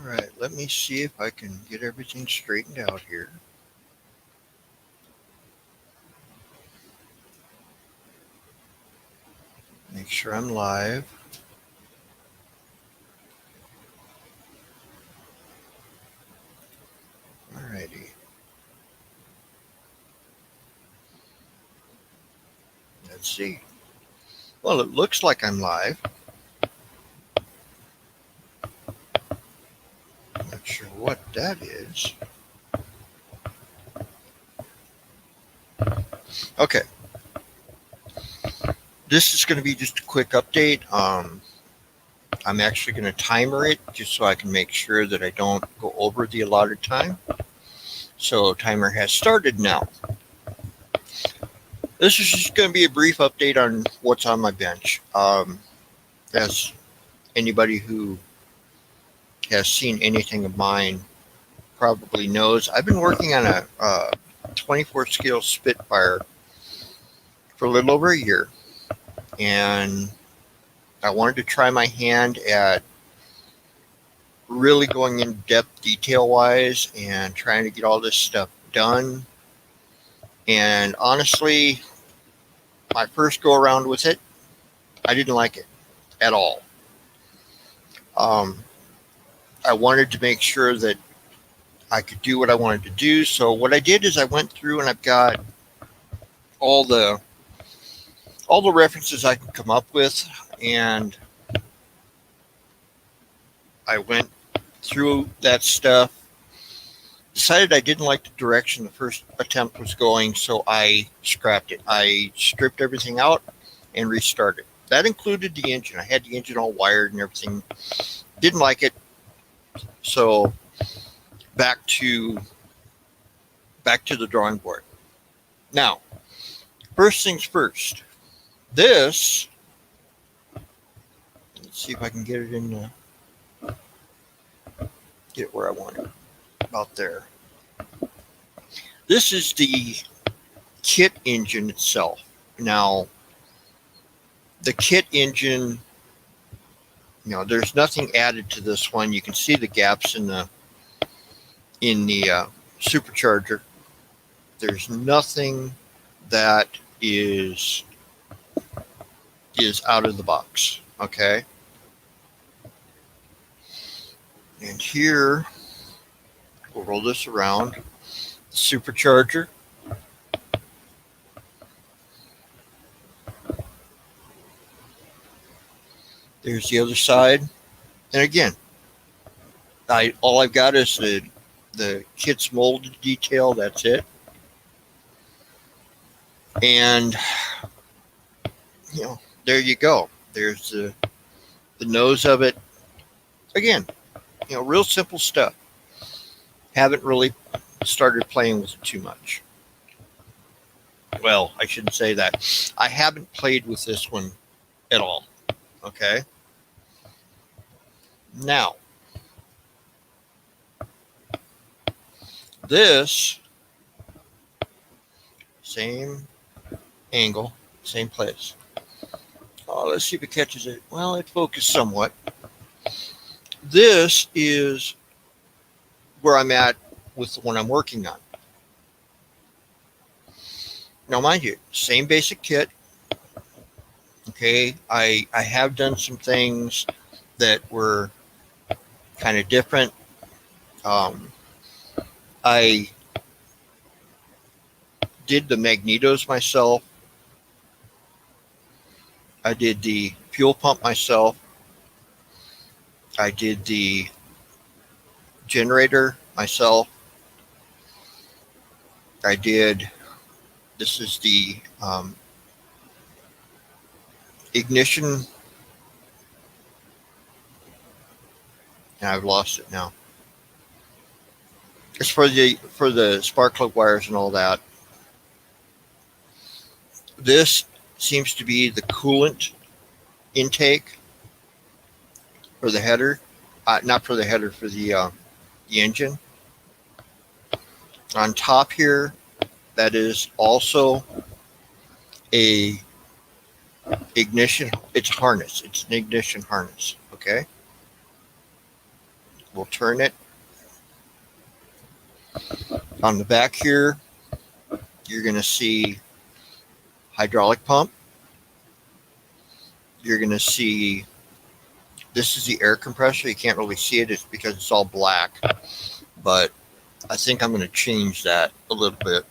right, let me see if I can get everything straightened out here. Make sure I'm live. Alrighty. Let's see. Well, it looks like I'm live. Not sure what that is. Okay. This is going to be just a quick update. I'm actually going to timer it just so I can make sure that I don't go over the allotted time. So timer has started now. This is just going to be a brief update on what's on my bench. As anybody who has seen anything of mine probably knows, I've been working on a 24 scale Spitfire for a little over a year, and I wanted to try my hand at really going in depth detail wise and trying to get all this stuff done. And honestly, my first go around with it, I didn't like it at all. I wanted to make sure that I could do what I wanted to do. So what I did is I went through and I've got all the references I can come up with, and I went through that stuff. Decided I didn't like the direction the first attempt was going, so I scrapped it. I stripped everything out and restarted. That included the engine. I had the engine all wired and everything. Didn't like it, so back to the drawing board. Now, first things first. This, let's see if I can get it in get it where I want it. About there. This is the kit engine itself. Now, the kit engine, there's nothing added to this one. You can see the gaps in the supercharger. There's nothing that is out of the box. Okay. And here, we'll roll this around. The supercharger. There's the other side. And again, all I've got is the kit's molded detail. That's it. And there you go. There's the nose of it. Again, real simple stuff. Haven't really started playing with it too much. Well, I shouldn't say that. I haven't played with this one at all. Okay. Now, this same angle, same place. Let's see if it catches it. Well, it focused somewhat. This is where I'm at with the one I'm working on. Now, mind you, same basic kit. Okay, I have done some things that were kind of different. I did the magnetos myself. I did the fuel pump myself. I did the generator myself. This is the ignition. And I've lost it now. It's for the spark plug wires and all that. This seems to be the coolant intake for the header, not for the header, for the engine. On top here, that is also a ignition. It's harness. It's an ignition harness. Okay. We'll turn it. On the back here, you're going to see hydraulic pump. You're going to see, this is the air compressor. You can't really see it. It's because it's all black. But I think I'm going to change that a little bit.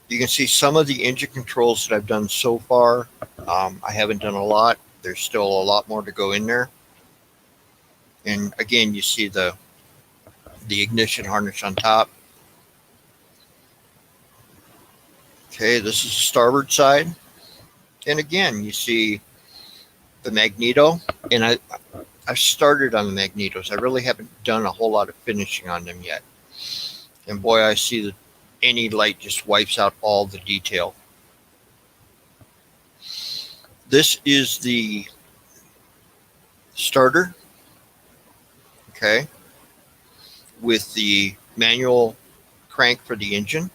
You can see some of the engine controls that I've done so far. I haven't done a lot. There's still a lot more to go in there. And again, you see the ignition harness on top. Okay, this is the starboard side. And again, you see the magneto. And I've started on the magnetos. I really haven't done a whole lot of finishing on them yet. And boy, I see that any light just wipes out all the detail. This is the starter, okay, with the manual crank for the engine.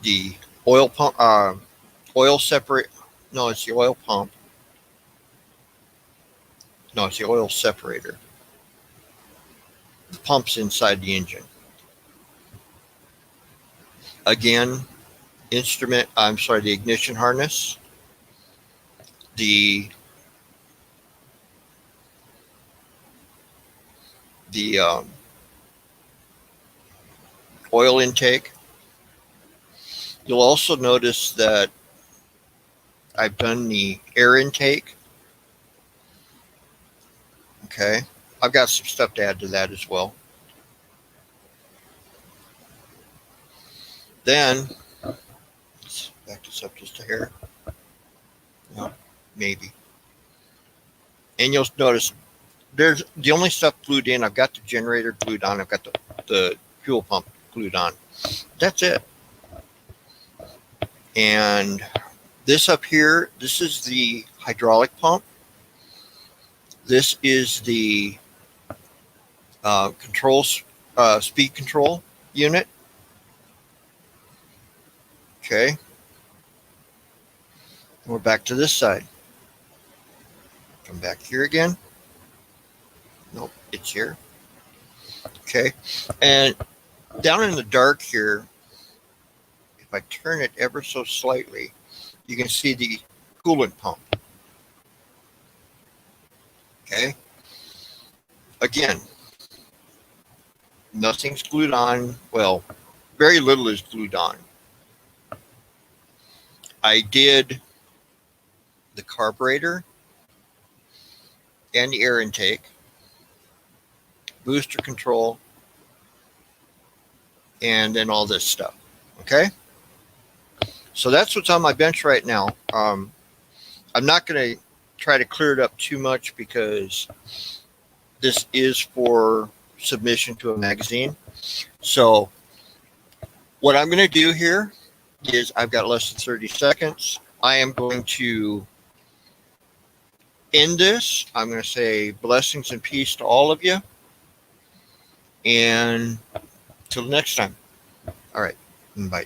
The oil pump, oil separate, no, it's the oil pump. No, it's the oil separator. The pump's inside the engine. Again, the ignition harness, the oil intake. You'll also notice that I've done the air intake. Okay, I've got some stuff to add to that as well. Then, let's back this up just a hair. No, maybe. And you'll notice there's the only stuff glued in. I've got the generator glued on. I've got the fuel pump glued on. That's it. And this up here, this is the hydraulic pump. This is the speed control unit. Okay. And we're back to this side. Come back here again. Nope, it's here. Okay. And down in the dark here, if I turn it ever so slightly, you can see the coolant pump. Okay. Again, nothing's glued on. Well, very little is glued on. I did the carburetor and the air intake, booster control, and then all this stuff. Okay? So that's what's on my bench right now. I'm not going to try to clear it up too much because this is for submission to a magazine. So what I'm going to do here is I've got less than 30 seconds. I am going to end this. I'm going to say blessings and peace to all of you. And till next time. All right. Bye.